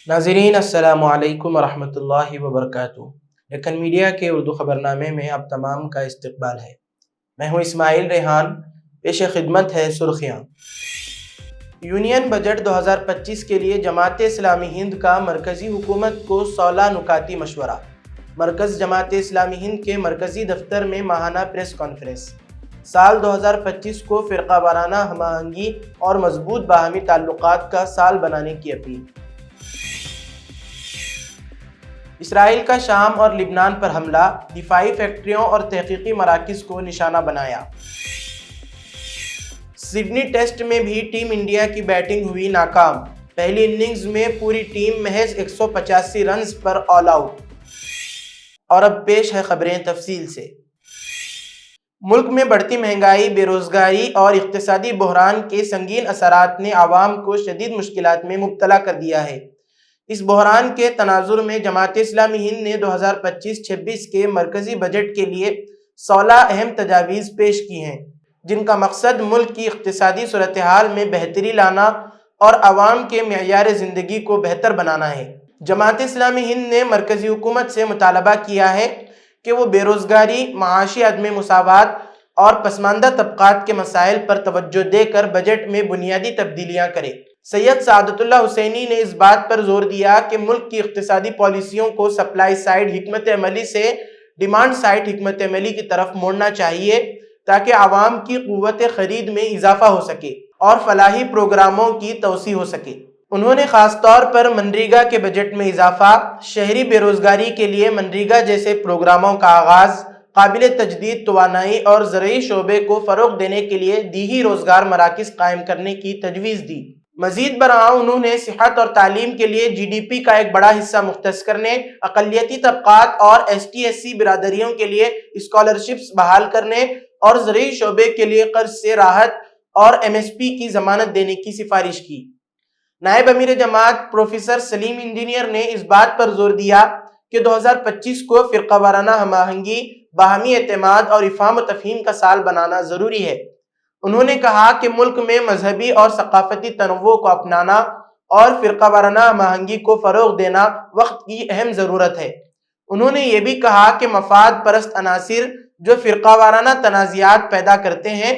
ناظرین السلام علیکم ورحمۃ اللہ وبرکاتہ۔ ڈکن میڈیا کے اردو خبرنامے میں آپ تمام کا استقبال ہے۔ میں ہوں اسماعیل ریحان، پیش خدمت ہے سرخیاں۔ یونین بجٹ 2025 کے لیے جماعت اسلامی ہند کا مرکزی حکومت کو 16 نکاتی مشورہ۔ مرکز جماعت اسلامی ہند کے مرکزی دفتر میں ماہانہ پریس کانفرنس۔ سال 2025 کو فرقہ وارانہ ہم آہنگی اور مضبوط باہمی تعلقات کا سال بنانے کی اپیل۔ اسرائیل کا شام اور لبنان پر حملہ، دفاعی فیکٹریوں اور تحقیقی مراکز کو نشانہ بنایا۔ سڈنی ٹیسٹ میں بھی ٹیم انڈیا کی بیٹنگ ہوئی ناکام، پہلی اننگز میں پوری ٹیم محض 185 رنز پر آل آؤٹ۔ اور اب پیش ہے خبریں تفصیل سے۔ ملک میں بڑھتی مہنگائی، بے روزگاری اور اقتصادی بحران کے سنگین اثرات نے عوام کو شدید مشکلات میں مبتلا کر دیا ہے۔ اس بحران کے تناظر میں جماعت اسلامی ہند نے 2025-26 کے مرکزی بجٹ کے لیے 16 اہم تجاویز پیش کی ہیں، جن کا مقصد ملک کی اقتصادی صورتحال میں بہتری لانا اور عوام کے معیار زندگی کو بہتر بنانا ہے۔ جماعت اسلامی ہند نے مرکزی حکومت سے مطالبہ کیا ہے کہ وہ بے روزگاری، معاشی عدم مساوات اور پسماندہ طبقات کے مسائل پر توجہ دے کر بجٹ میں بنیادی تبدیلیاں کرے۔ سید سعادت اللہ حسینی نے اس بات پر زور دیا کہ ملک کی اقتصادی پالیسیوں کو سپلائی سائیڈ حکمت عملی سے ڈیمانڈ سائیڈ حکمت عملی کی طرف موڑنا چاہیے تاکہ عوام کی قوت خرید میں اضافہ ہو سکے اور فلاحی پروگراموں کی توسیع ہو سکے۔ انہوں نے خاص طور پر منریگا کے بجٹ میں اضافہ، شہری بے روزگاری کے لیے منریگا جیسے پروگراموں کا آغاز، قابل تجدید توانائی اور زرعی شعبے کو فروغ دینے کے لیے دیہی روزگار مراکز قائم کرنے کی تجویز دی۔ مزید برآں انہوں نے صحت اور تعلیم کے لیے جی ڈی پی کا ایک بڑا حصہ مختص کرنے، اقلیتی طبقات اور ایس ٹی ایس سی برادریوں کے لیے اسکالرشپس بحال کرنے اور زرعی شعبے کے لیے قرض سے راحت اور ایم ایس پی کی ضمانت دینے کی سفارش کی۔ نائب امیر جماعت پروفیسر سلیم انجینئر نے اس بات پر زور دیا کہ 2025 کو فرقہ وارانہ ہم آہنگی، باہمی اعتماد اور افہام و تفہیم کا سال بنانا ضروری ہے۔ انہوں نے کہا کہ ملک میں مذہبی اور ثقافتی تنوع کو اپنانا اور فرقہ وارانہ ہم آہنگی کو فروغ دینا وقت کی اہم ضرورت ہے۔ انہوں نے یہ بھی کہا کہ مفاد پرست عناصر جو فرقہ وارانہ تنازعات پیدا کرتے ہیں،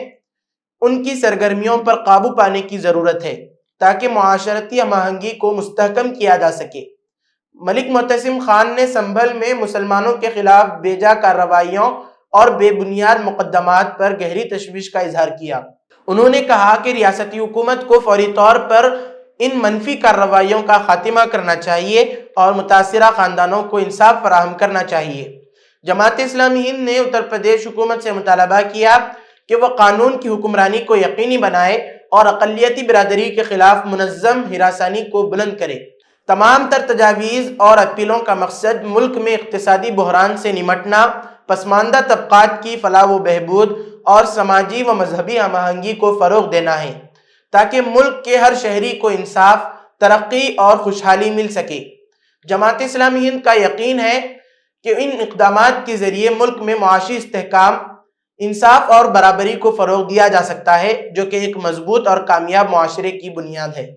ان کی سرگرمیوں پر قابو پانے کی ضرورت ہے تاکہ معاشرتی ہم آہنگی کو مستحکم کیا جا سکے۔ ملک معتصم خان نے سنبھل میں مسلمانوں کے خلاف بیجا کارروائیوں اور بے بنیاد مقدمات پر گہری تشویش کا اظہار کیا۔ انہوں نے کہا کہ ریاستی حکومت کو فوری طور پر ان منفی کارروائیوں کا خاتمہ کرنا چاہیے اور متاثرہ خاندانوں کو انصاف فراہم کرنا چاہیے۔ جماعت اسلامی ہند نے اتر پردیش حکومت سے مطالبہ کیا کہ وہ قانون کی حکمرانی کو یقینی بنائے اور اقلیتی برادری کے خلاف منظم ہراسانی کو بلند کرے۔ تمام تر تجاویز اور اپیلوں کا مقصد ملک میں اقتصادی بحران سے نمٹنا، پسماندہ طبقات کی فلاح و بہبود اور سماجی و مذہبی ہم آہنگی کو فروغ دینا ہے تاکہ ملک کے ہر شہری کو انصاف، ترقی اور خوشحالی مل سکے۔ جماعت اسلامی ہند کا یقین ہے کہ ان اقدامات کے ذریعے ملک میں معاشی استحکام، انصاف اور برابری کو فروغ دیا جا سکتا ہے، جو کہ ایک مضبوط اور کامیاب معاشرے کی بنیاد ہے۔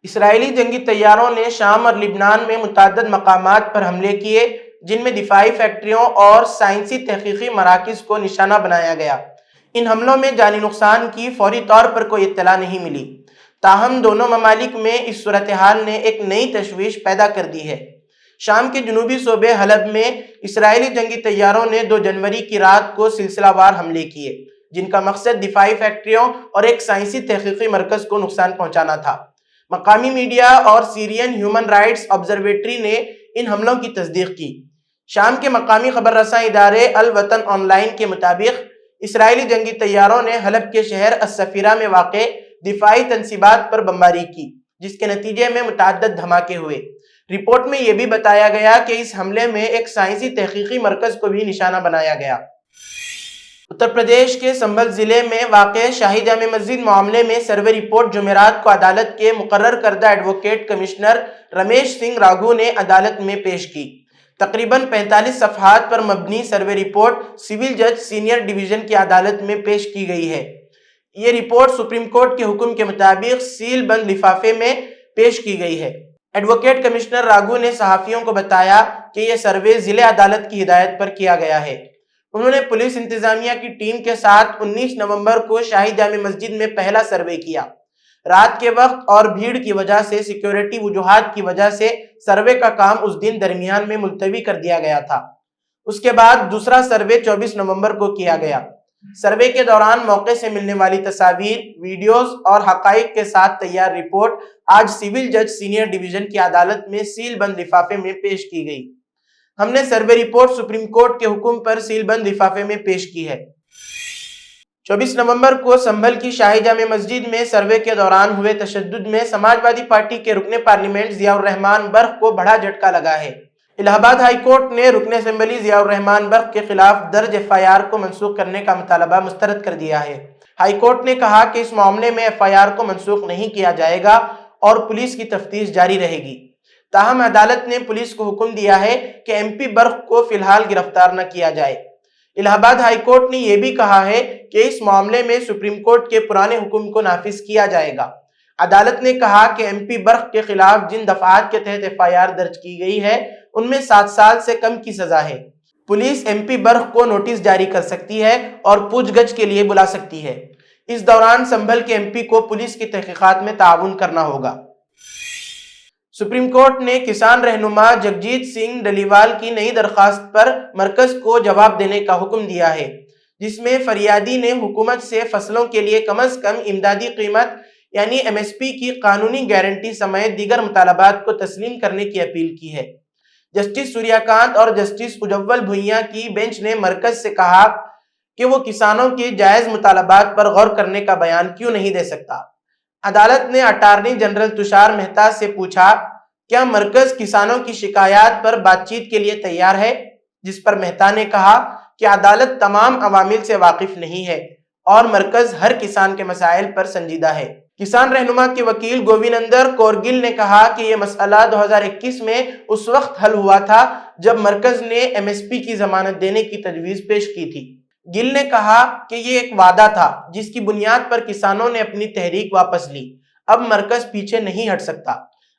اسرائیلی جنگی طیاروں نے شام اور لبنان میں متعدد مقامات پر حملے کیے، جن میں دفاعی فیکٹریوں اور سائنسی تحقیقی مراکز کو نشانہ بنایا گیا۔ ان حملوں میں جانی نقصان کی فوری طور پر کوئی اطلاع نہیں ملی، تاہم دونوں ممالک میں اس صورتحال نے ایک نئی تشویش پیدا کر دی ہے۔ شام کے جنوبی صوبے حلب میں اسرائیلی جنگی طیاروں نے 2 جنوری کی رات کو سلسلہ وار حملے کیے، جن کا مقصد دفاعی فیکٹریوں اور ایک سائنسی تحقیقی مرکز کو نقصان پہنچانا تھا۔ مقامی میڈیا اور سیرین ہیومن رائٹس آبزرویٹری نے ان حملوں کی تصدیق کی۔ شام کے مقامی خبر رساں ادارے الوطن آن لائن کے مطابق اسرائیلی جنگی طیاروں نے حلب کے شہر السفیرہ میں واقع دفاعی تنصیبات پر بمباری کی، جس کے نتیجے میں متعدد دھماکے ہوئے۔ رپورٹ میں یہ بھی بتایا گیا کہ اس حملے میں ایک سائنسی تحقیقی مرکز کو بھی نشانہ بنایا گیا۔ اتر پردیش کے سنبھل ضلع میں واقع شاہی جامع مسجد معاملے میں سروے رپورٹ جمعرات کو عدالت کے مقرر کردہ ایڈوکیٹ کمشنر رمیش سنگھ راگھو نے عدالت میں پیش کی۔ تقریباً 45 صفحات پر مبنی سروے رپورٹ سول جج سینئر ڈویژن کی عدالت میں پیش کی گئی ہے۔ یہ رپورٹ سپریم کورٹ کے حکم کے مطابق سیل بند لفافے میں پیش کی گئی ہے۔ ایڈوکیٹ کمشنر راگھو نے صحافیوں کو بتایا کہ یہ سروے ضلع عدالت کی ہدایت پر کیا گیا ہے۔ انہوں نے پولیس انتظامیہ کی ٹیم کے ساتھ 19 نومبر کو شاہی جامع مسجد میں پہلا سروے کیا۔ رات کے وقت اور بھیڑ کی وجہ سے سیکیورٹی وجوہات کی وجہ سے سروے کا کام اس دن درمیان میں ملتوی کر دیا گیا تھا۔ اس کے بعد دوسرا سروے 24 نومبر کو کیا گیا۔ سروے کے دوران موقع سے ملنے والی تصاویر، ویڈیوز اور حقائق کے ساتھ تیار رپورٹ آج سول جج سینئر ڈویژن کی عدالت میں سیل بند لفافے میں پیش کی گئی۔ ہم نے سروے رپورٹ سپریم کورٹ کے حکم پر سیل بند لفافے میں پیش کی ہے۔ 24 نومبر کو سنبھل کی شاہی جامع مسجد میں سروے کے دوران ہوئے تشدد میں سماجوادی پارٹی کے رکن پارلیمنٹ ضیاء الرحمان برق کو بڑا جھٹکا لگا ہے۔ الہ آباد ہائی کورٹ نے رکن اسمبلی ضیاء الرحمان برق کے خلاف درج FIR کو منسوخ کرنے کا مطالبہ مسترد کر دیا ہے۔ ہائی کورٹ نے کہا کہ اس معاملے میں FIR کو منسوخ نہیں کیا جائے گا اور پولیس کی تفتیش جاری رہے گی۔ تاہم عدالت نے پولیس کو حکم دیا ہے کہ MP برق کو فی الحال گرفتار نہ کیا جائے۔ الہ آباد ہائی کورٹ نے یہ بھی کہا ہے کہ اس معاملے میں سپریم کورٹ کے پرانے حکم کو نافذ کیا جائے گا۔ عدالت نے کہا کہ MP برق کے خلاف جن دفعات کے تحت FIR درج کی گئی ہے ان میں 7 سال سے کم کی سزا ہے۔ پولیس MP برق کو نوٹس جاری کر سکتی ہے اور پوچھ گچھ کے لیے بلا سکتی ہے۔ اس دوران سنبھل کے MP کو پولیس کی تحقیقات میں تعاون کرنا ہوگا۔ سپریم کورٹ نے کسان رہنما جگجیت سنگھ ڈلیوال کی نئی درخواست پر مرکز کو جواب دینے کا حکم دیا ہے، جس میں فریادی نے حکومت سے فصلوں کے لیے کم از کم امدادی قیمت یعنی MSP کی قانونی گارنٹی سمیت دیگر مطالبات کو تسلیم کرنے کی اپیل کی ہے۔ جسٹس سوریا کانت اور جسٹس اجول بھوئیاں کی بینچ نے مرکز سے کہا کہ وہ کسانوں کے جائز مطالبات پر غور کرنے کا بیان کیوں نہیں دے سکتا۔ عدالت نے اٹارنی جنرل تشار مہتا سے پوچھا، کیا مرکز کسانوں کی شکایات پر بات چیت کے لیے تیار ہے؟ جس پر مہتا نے کہا کہ عدالت تمام عوامل سے واقف نہیں ہے اور مرکز ہر کسان کے مسائل پر سنجیدہ ہے۔ کسان رہنما کے وکیل گوونندر کورگل نے کہا کہ یہ مسئلہ 2021 میں اس وقت حل ہوا تھا جب مرکز نے MSP کی ضمانت دینے کی تجویز پیش کی تھی۔ گل نے کہا کہ یہ ایک وعدہ تھا جس کی بنیاد پر کسانوں نے اپنی تحریک واپس لی۔ اب مرکز پیچھے نہیں ہٹ سکتا۔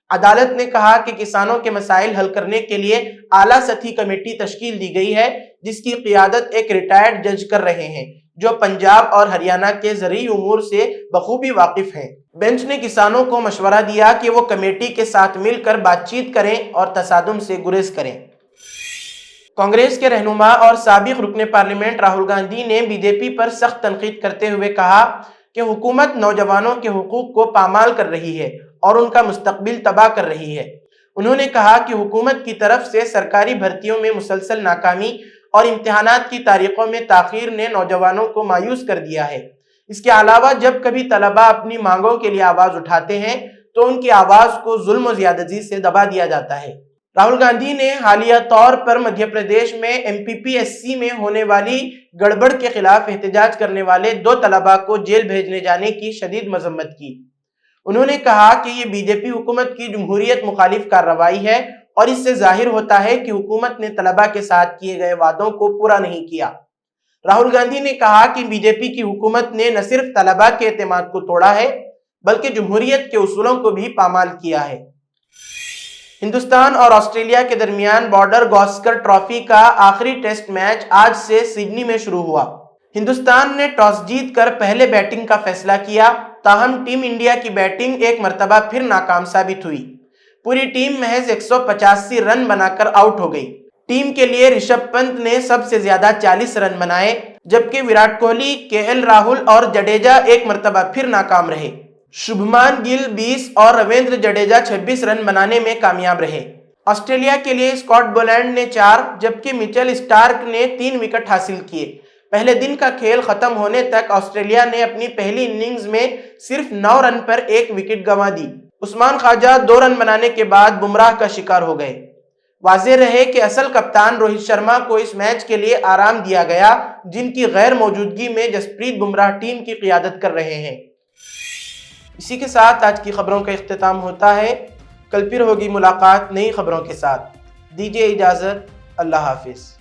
عدالت نے کہا کہ کسانوں کے مسائل حل کرنے کے لیے اعلیٰ سطحی کمیٹی تشکیل دی گئی ہے جس کی قیادت ایک ریٹائرڈ جج کر رہے ہیں جو پنجاب اور ہریانہ کے زرعی امور سے بخوبی واقف ہیں۔ بینچ نے کسانوں کو مشورہ دیا کہ وہ کمیٹی کے ساتھ مل کر بات چیت کریں اور تصادم سے گریز کریں۔ کانگریس کے رہنما اور سابق رکن پارلیمنٹ راہل گاندھی نے BJP پر سخت تنقید کرتے ہوئے کہا کہ حکومت نوجوانوں کے حقوق کو پامال کر رہی ہے اور ان کا مستقبل تباہ کر رہی ہے۔ انہوں نے کہا کہ حکومت کی طرف سے سرکاری بھرتیوں میں مسلسل ناکامی اور امتحانات کی تاریخوں میں تاخیر نے نوجوانوں کو مایوس کر دیا ہے۔ اس کے علاوہ جب کبھی طلباء اپنی مانگوں کے لیے آواز اٹھاتے ہیں تو ان کی آواز کو ظلم و زیادتی سے دبا دیا جاتا ہے۔ راہل گاندھی نے حالیہ طور پر مدھیہ پردیش میں MPPSC میں ہونے والی گڑبڑ کے خلاف احتجاج کرنے والے 2 طلباء کو جیل بھیجنے جانے کی شدید مذمت کی۔ انہوں نے کہا کہ یہ BJP حکومت کی جمہوریت مخالف کارروائی ہے اور اس سے ظاہر ہوتا ہے کہ حکومت نے طلباء کے ساتھ کیے گئے وعدوں کو پورا نہیں کیا۔ راہل گاندھی نے کہا کہ BJP کی حکومت نے نہ صرف طلباء کے اعتماد کو توڑا ہے بلکہ جمہوریت کے اصولوں کو بھی پامال کیا ہے۔ ہندوستان اور آسٹریلیا کے درمیان بارڈر گواسکر ٹرافی کا آخری ٹیسٹ میچ آج سے سڈنی میں شروع ہوا۔ ہندوستان نے ٹاس جیت کر پہلے بیٹنگ کا فیصلہ کیا، تاہم ٹیم انڈیا کی بیٹنگ ایک مرتبہ پھر ناکام ثابت ہوئی۔ پوری ٹیم محض 185 رن بنا کر آؤٹ ہو گئی۔ ٹیم کے لیے رشبھ پنت نے سب سے زیادہ 40 رن بنائے، جبکہ وراٹ کوہلی، KL راہل اور جڈیجا ایک مرتبہ پھر ناکام رہے۔ شبھمان گل 20 اور رویندر جڈیجا 26 رن بنانے میں کامیاب رہے۔ آسٹریلیا کے لیے اسکاٹ بولینڈ نے 4 جبکہ مچل اسٹارک نے 3 وکٹ حاصل کیے۔ پہلے دن کا کھیل ختم ہونے تک آسٹریلیا نے اپنی پہلی اننگز میں صرف 9 رن پر 1 وکٹ گنوا دی۔ عثمان خواجہ 2 رن بنانے کے بعد بمراہ کا شکار ہو گئے۔ واضح رہے کہ اصل کپتان روہت شرما کو اس میچ کے لیے آرام دیا گیا، جن کی غیر موجودگی میں جسپریت بمراہ ٹیم کی قیادت کر رہے ہیں۔ اسی کے ساتھ آج کی خبروں کا اختتام ہوتا ہے۔ کل پھر ہوگی ملاقات نئی خبروں کے ساتھ۔ دیجیے اجازت، اللہ حافظ۔